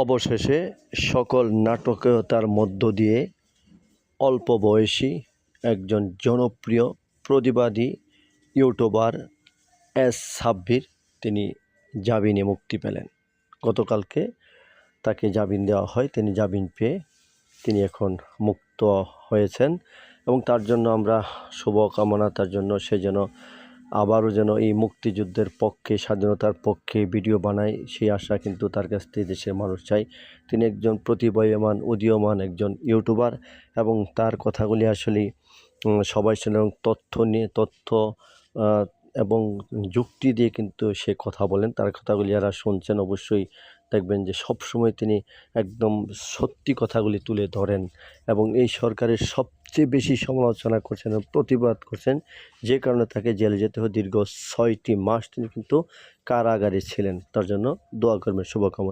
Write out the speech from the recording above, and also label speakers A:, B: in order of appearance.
A: অবশেষে সকল নাটকীয়তার মধ্য দিয়ে অল্প বয়সী একজন জনপ্রিয় প্রতিবাদী ইউটিউবার সাব্বির তিনি জামিনে মুক্তি পেলেন। গতকালকে তাকে জামিন দেওয়া হয়, তিনি জামিন পেয়ে তিনি এখন মুক্ত হয়েছেন এবং তার জন্য আমরা শুভকামনা, তার জন্য সে যেন আবারও যেন এই মুক্তিযুদ্ধের পক্ষে, স্বাধীনতার পক্ষে ভিডিও বানায়, সেই আশা কিন্তু তার কাছ থেকে দেশের মানুষ চায়। তিনি একজন প্রতিভাবান উদীয়মান একজন ইউটিউবার এবং তার কথাগুলি আসলেই সবাই শুনে এবং তথ্য এবং যুক্তি দিয়ে কিন্তু সে কথা বলেন। তার কথাগুলি যারা শুনছেন অবশ্যই দেখবেন যে সবসময় তিনি একদম সত্যি কথাগুলি তুলে ধরেন এবং এই সরকারের সবচেয়ে বেশি সমালোচনা করছেন এবং প্রতিবাদ করছেন, যে কারণে তাকে জেলে যেতে হয়। দীর্ঘ 6টি মাস তিনি কিন্তু কারাগারে ছিলেন। তার জন্য দোয়া করবেন, শুভকামনা।